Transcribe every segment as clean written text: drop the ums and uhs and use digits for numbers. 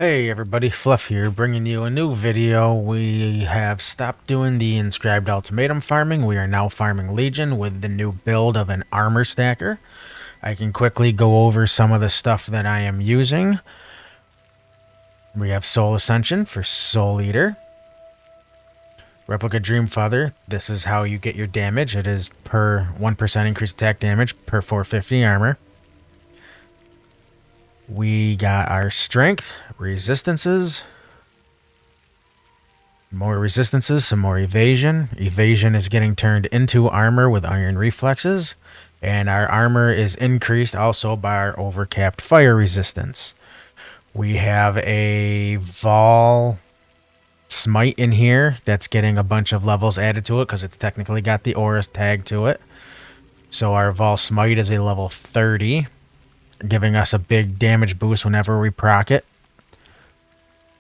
Hey everybody, Fluff here, bringing you a new video. We have stopped doing the Inscribed Ultimatum farming. We are now farming Legion with the new build of an armor stacker. I can quickly go over some of the stuff that I am using. We have Soul Ascension for Soul Eater. Replica Dreamfather, this is how you get your damage. It is per 1% increased attack damage per 450 armor. We got our strength, resistances, more resistances, some more evasion. Evasion is getting turned into armor with iron reflexes. And our armor is increased also by our overcapped fire resistance. We have a Vol Smite in here that's getting a bunch of levels added to it because it's technically got the Aura's tag to it. So our Vol Smite is a level 30, giving us a big damage boost whenever we proc it.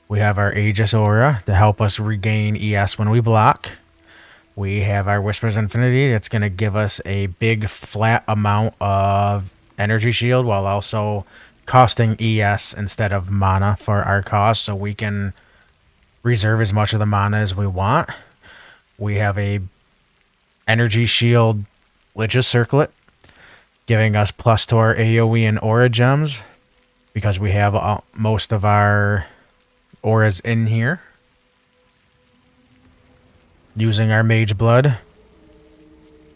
We have our Aegis Aura to help us regain ES when we block. We have our Whisper's Infinity that's going to give us a big flat amount of energy shield while also costing ES instead of mana for our cost, so we can reserve as much of the mana as we want. We have a energy shield Lich's Circlet, giving us plus to our AoE and Aura gems because we have most of our auras in here. Using our Mage Blood,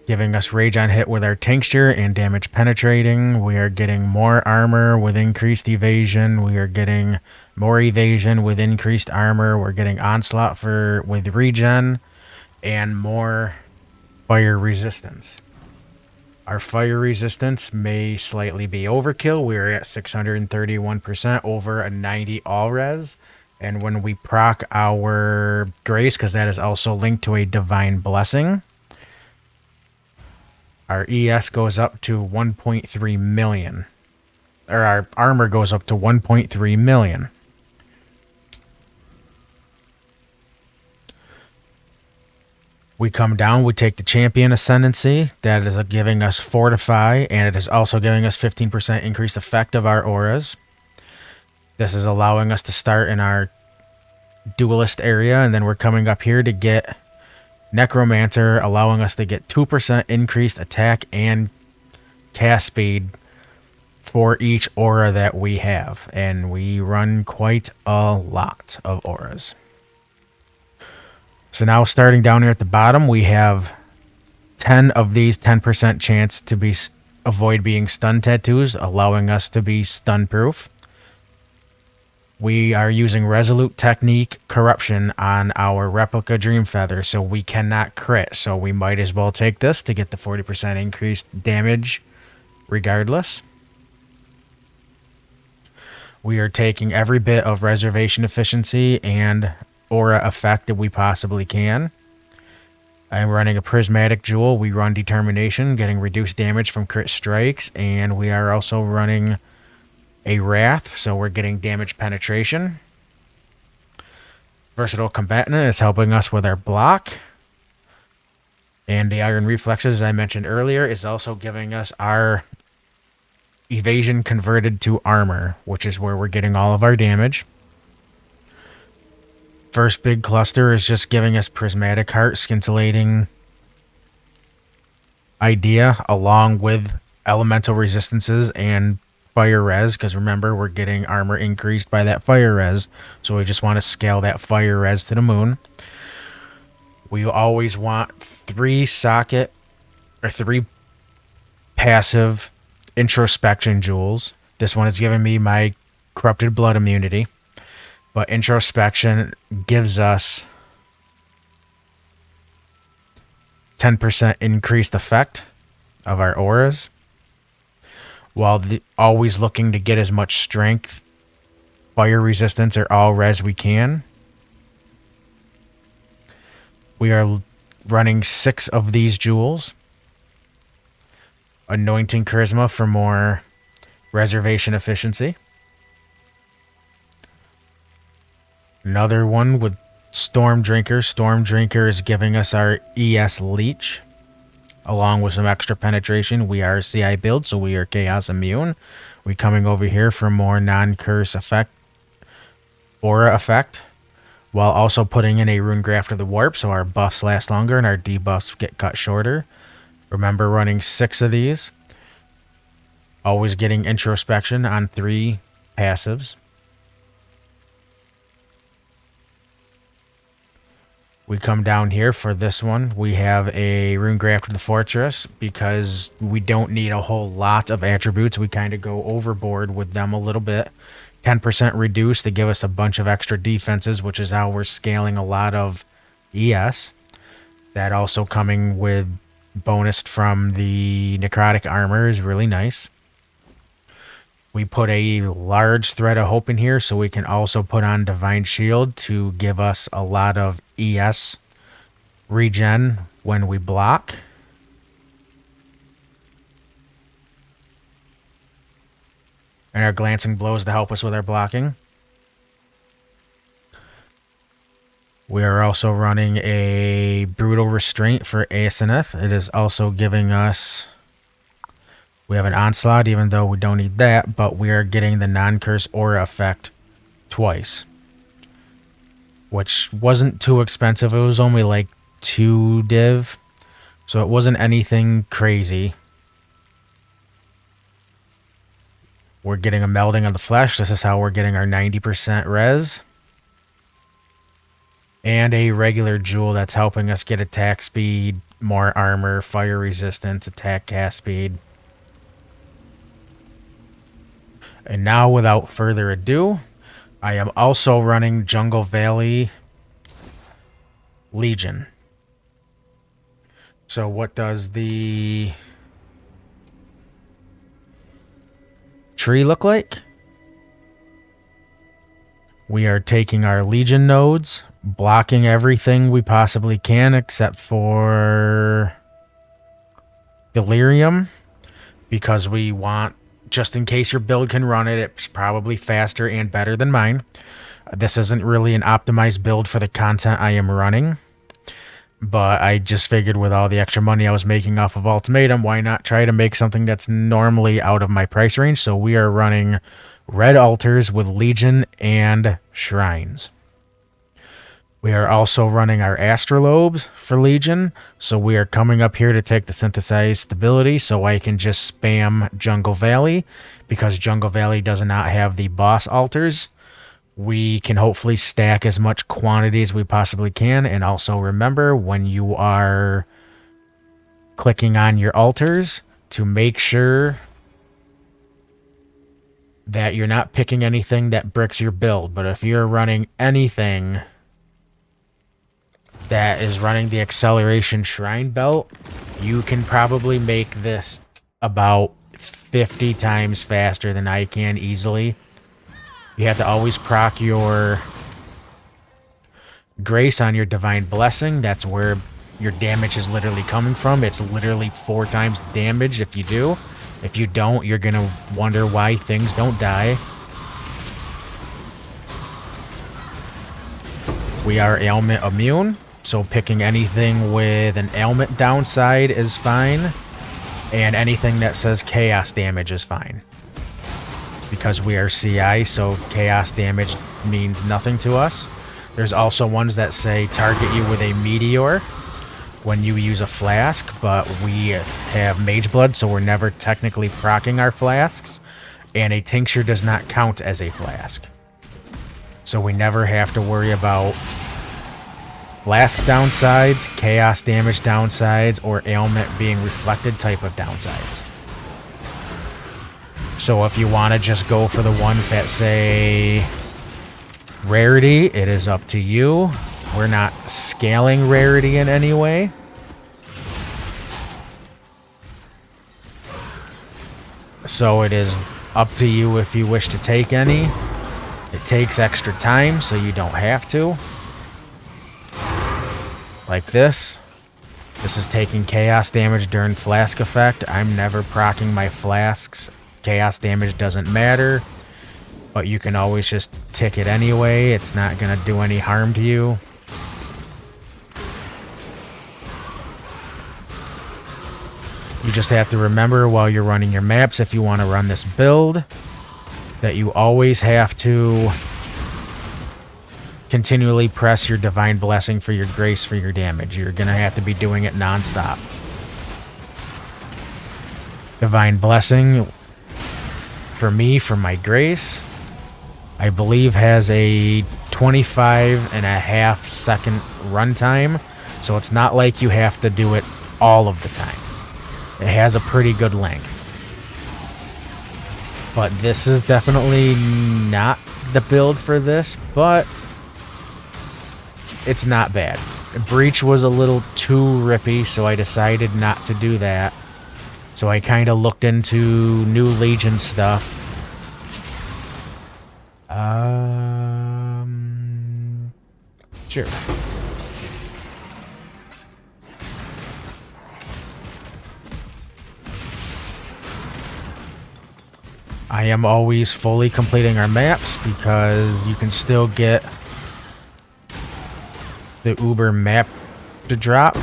giving us rage on hit with our tincture and damage penetrating. We are getting more armor with increased evasion. We are getting more evasion with increased armor. We're getting onslaught with regen and more fire resistance. Our fire resistance may slightly be overkill. We're at 631% over a 90 all res. And when we proc our Grace, because that is also linked to a Divine Blessing, our ES goes up to 1.3 million. Or our armor goes up to 1.3 million. We come down, we take the Champion Ascendancy. That is giving us Fortify, and it is also giving us 15% increased effect of our auras. This is allowing us to start in our duelist area, and then we're coming up here to get Necromancer, allowing us to get 2% increased attack and cast speed for each aura that we have. And we run quite a lot of auras. So now starting down here at the bottom, we have 10 of these 10% chance to avoid being stun tattoos, allowing us to be stun proof. We are using Resolute Technique Corruption on our Replica Dreamfeather, so we cannot crit. So we might as well take this to get the 40% increased damage regardless. We are taking every bit of reservation efficiency and aura effect that we possibly can. I'm running a Prismatic Jewel. We run Determination, getting reduced damage from crit strikes, and we are also running a Wrath, so we're getting damage penetration. Versatile Combatant is helping us with our block. And the Iron Reflexes, as I mentioned earlier, is also giving us our evasion converted to armor, which is where we're getting all of our damage. First big cluster is just giving us Prismatic Heart, scintillating idea, along with elemental resistances and fire res, because remember, we're getting armor increased by that fire res, so we just want to scale that fire res to the moon. We always want 3 passive introspection jewels. This one is giving me my corrupted blood immunity, but introspection gives us 10% increased effect of our auras, while always looking to get as much strength, fire resistance, or all res we can. We are running 6 of these jewels. Anointing Charisma for more reservation efficiency. Another one with Storm Drinker. Storm Drinker is giving us our ES Leech, along with some extra penetration. We are a CI build, so we are Chaos immune. We coming over here for more non-curse effect aura effect, while also putting in a Rune Graft of the Warp so our buffs last longer and our debuffs get cut shorter. Remember running 6 of these. Always getting introspection on 3 passives. We come down here for this one. We have a Rune Graft of the Fortress because we don't need a whole lot of attributes. We kind of go overboard with them a little bit. 10% reduced to give us a bunch of extra defenses, which is how we're scaling a lot of ES. That also coming with bonus from the Necrotic Armor is really nice. We put a large Thread of Hope in here so we can also put on Divine Shield to give us a lot of ES regen when we block. And our Glancing Blows to help us with our blocking. We are also running a Brutal Restraint for Asenath. It is also giving us... We have an Onslaught, even though we don't need that, but we are getting the non-curse aura effect twice. Which wasn't too expensive. It was only like 2 div. So it wasn't anything crazy. We're getting a Melding of the Flesh. This is how we're getting our 90% res. And a regular Jewel that's helping us get attack speed, more armor, fire resistance, attack cast speed. And now, without further ado, I am also running Jungle Valley Legion. So what does the tree look like? We are taking our Legion nodes, blocking everything we possibly can except for Delirium, because we want... Just in case your build can run it, it's probably faster and better than mine. This isn't really an optimized build for the content I am running. But I just figured with all the extra money I was making off of Ultimatum, why not try to make something that's normally out of my price range? So we are running Red Altars with Legion and Shrines. We are also running our Astrolobes for Legion, so we are coming up here to take the Synthesized Stability so I can just spam Jungle Valley, because Jungle Valley does not have the boss altars. We can hopefully stack as much quantity as we possibly can, and also remember when you are clicking on your altars to make sure that you're not picking anything that bricks your build, but if you're running anything that is running the Acceleration Shrine Belt, you can probably make this about 50 times faster than I can easily. You have to always proc your Grace on your Divine Blessing. That's where your damage is literally coming from. It's literally 4 times the damage if you do. If you don't, you're going to wonder why things don't die. We are ailment immune. So picking anything with an ailment downside is fine. And anything that says chaos damage is fine. Because we are CI, so chaos damage means nothing to us. There's also ones that say target you with a meteor when you use a flask, but we have Mage Blood, so we're never technically proccing our flasks. And a tincture does not count as a flask. So we never have to worry about flask downsides, chaos damage downsides, or ailment being reflected type of downsides. So if you want to just go for the ones that say rarity, it is up to you. We're not scaling rarity in any way. So it is up to you if you wish to take any. It takes extra time, so you don't have to. Like this. This is taking chaos damage during flask effect. I'm never proccing my flasks. Chaos damage doesn't matter. But you can always just tick it anyway. It's not going to do any harm to you. You just have to remember while you're running your maps, if you want to run this build, that you always have to continually press your Divine Blessing for your grace for your damage. You're going to have to be doing it non-stop. Divine Blessing, for me, for my grace, I believe has a 25.5 second runtime, so it's not like you have to do it all of the time. It has a pretty good length. But this is definitely not the build for this, but it's not bad. Breach was a little too rippy, so I decided not to do that. So I kind of looked into new Legion stuff. Sure. I am always fully completing our maps because you can still get the Uber map to drop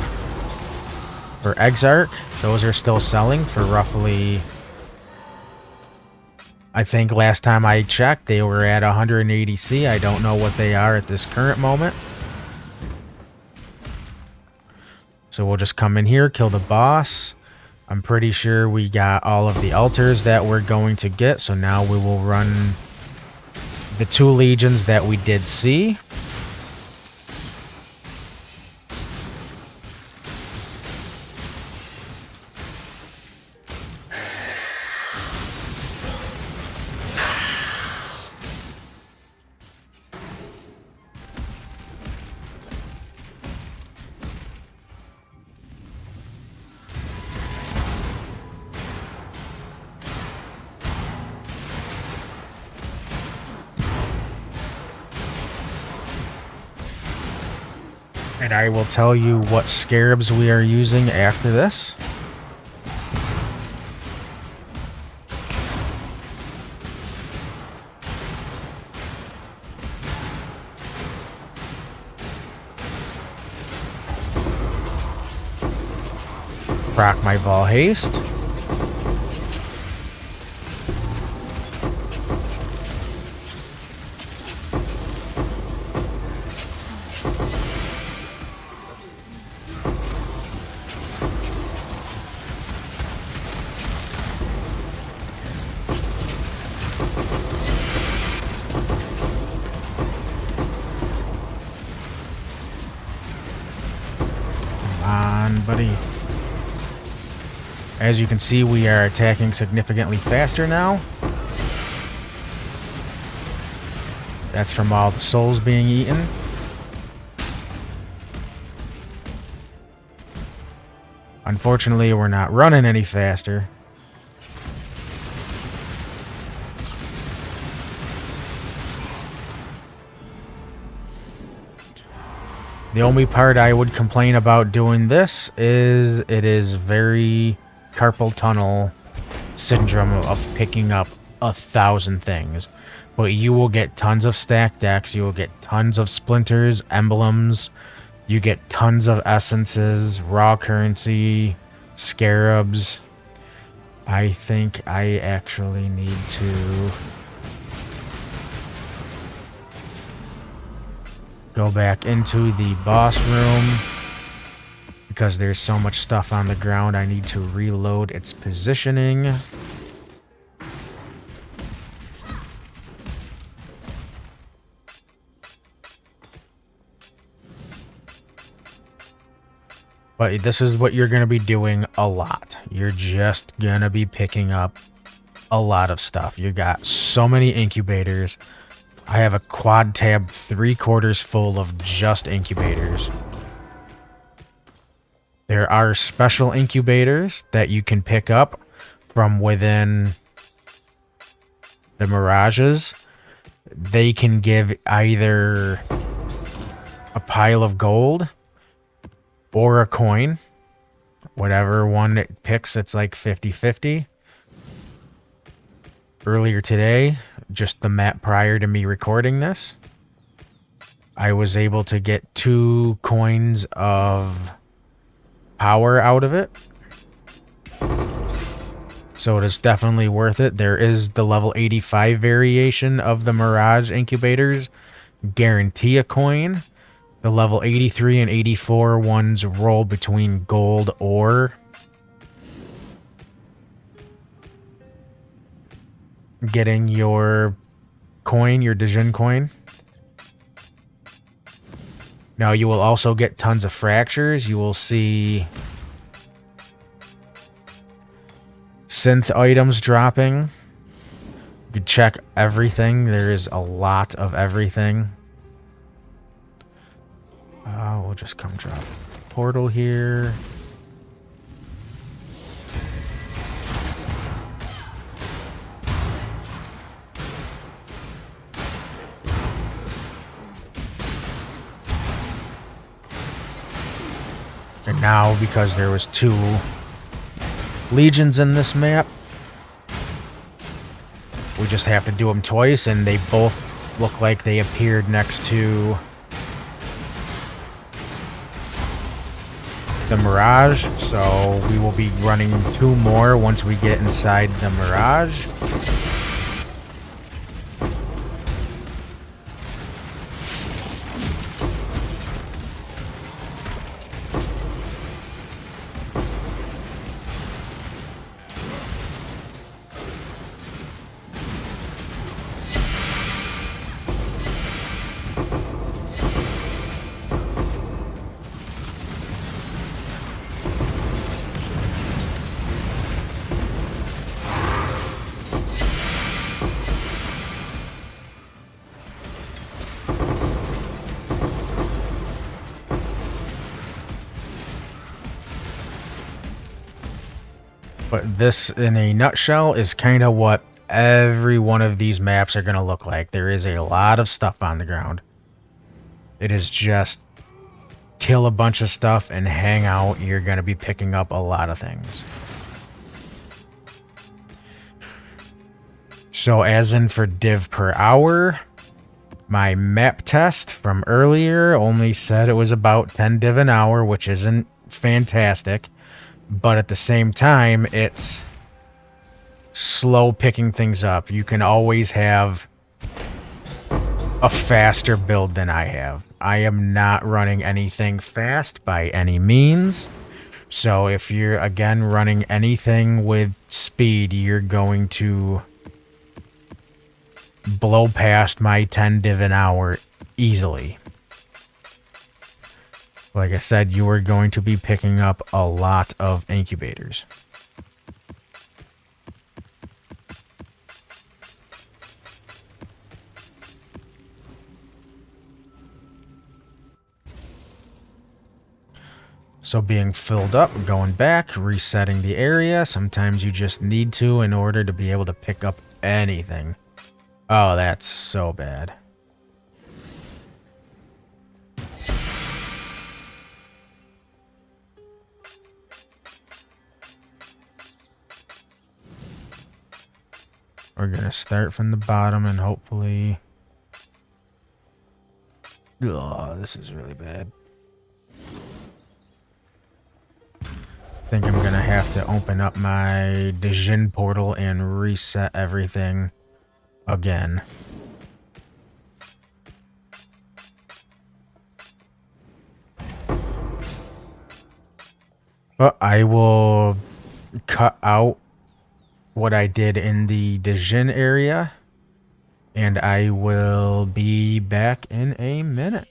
for Exarch. Those are still selling for roughly, I think last time I checked, they were at 180C. I don't know what they are at this current moment. So we'll just come in here, kill the boss. I'm pretty sure we got all of the altars that we're going to get. So now we will run the 2 legions that we did see. And I will tell you what scarabs we are using after this. Proc my Vol Haste. Buddy. As you can see, we are attacking significantly faster now. That's from all the souls being eaten. Unfortunately, we're not running any faster. The only part I would complain about doing this is it is very carpal tunnel syndrome of picking up 1,000 things. But you will get tons of stacked decks, you will get tons of splinters, emblems, you get tons of essences, raw currency, scarabs. I think I actually need to go back into the boss room because there's so much stuff on the ground. I need to reload its positioning. But this is what you're going to be doing a lot. You're just going to be picking up a lot of stuff. You got so many incubators. I have a quad tab 3/4 full of just incubators. There are special incubators that you can pick up from within the mirages. They can give either a pile of gold or a coin. Whatever one it picks, it's like 50-50. Earlier today, just the map prior to me recording this, I was able to get 2 coins of power out of it. So it is definitely worth it. There is the level 85 variation of the Mirage incubators, guarantee a coin. The level 83 and 84 ones roll between gold or getting your coin, your Djinn coin. Now you will also get tons of fractures. You will see synth items dropping. You can check everything. There is a lot of everything. We'll just come drop portal here. And now, because there was 2 legions in this map, we just have to do them twice, and they both look like they appeared next to the Mirage, so we will be running 2 more once we get inside the Mirage. But this, in a nutshell, is kind of what every one of these maps are going to look like. There is a lot of stuff on the ground. It is just kill a bunch of stuff and hang out. You're going to be picking up a lot of things. So as in for div per hour, my map test from earlier only said it was about 10 div an hour, which isn't fantastic. But at the same time, it's slow picking things up. You can always have a faster build than I have. I am not running anything fast by any means. So if you're, again, running anything with speed, you're going to blow past my 10 div an hour easily. Like I said, you are going to be picking up a lot of incubators. So being filled up, going back, resetting the area. Sometimes you just need to in order to be able to pick up anything. Oh, that's so bad. We're going to start from the bottom and hopefully... Oh, this is really bad. I think I'm going to have to open up my Djinn portal and reset everything again. But I will cut out what I did in the Djinn area, and I will be back in a minute.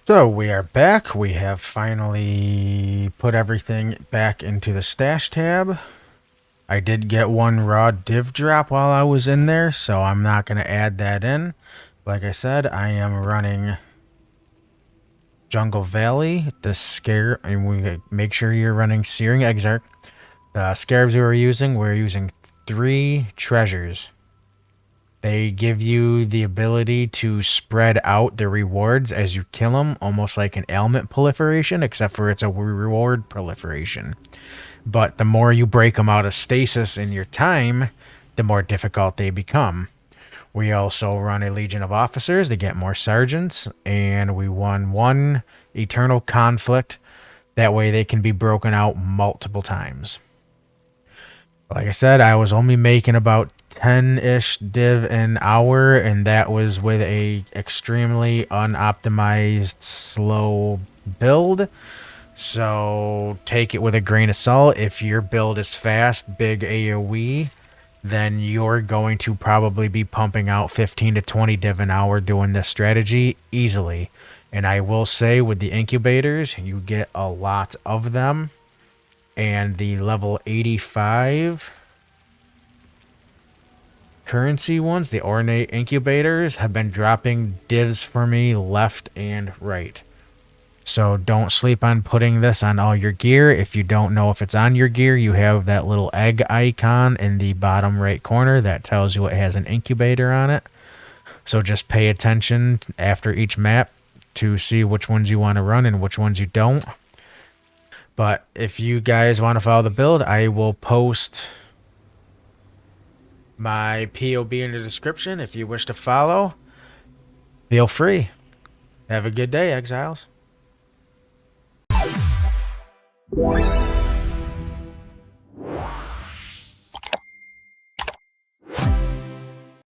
So we are back. We have finally put everything back into the stash tab. I did get 1 raw div drop while I was in there, so I'm not going to add that in. Like I said, I am running Jungle Valley, the scare, and we make sure you're running Searing Exarch. The scarabs we're using 3 treasures. They give you the ability to spread out the rewards as you kill them, almost like an ailment proliferation, except for it's a reward proliferation. But the more you break them out of stasis in your time, the more difficult they become. We also run a Legion of Officers to get more sergeants, and we won 1 Eternal Conflict. That way they can be broken out multiple times. Like I said, I was only making about 10-ish div an hour, and that was with a extremely unoptimized slow build. So take it with a grain of salt. If your build is fast, big AoE, then you're going to probably be pumping out 15 to 20 div an hour doing this strategy easily. And I will say with the incubators, you get a lot of them. And the level 85 currency ones, the ornate incubators, have been dropping divs for me left and right. So don't sleep on putting this on all your gear. If you don't know if it's on your gear, you have that little egg icon in the bottom right corner that tells you it has an incubator on it. So just pay attention after each map to see which ones you want to run and which ones you don't. But if you guys want to follow the build, I will post my POB in the description. If you wish to follow, feel free. Have a good day, Exiles.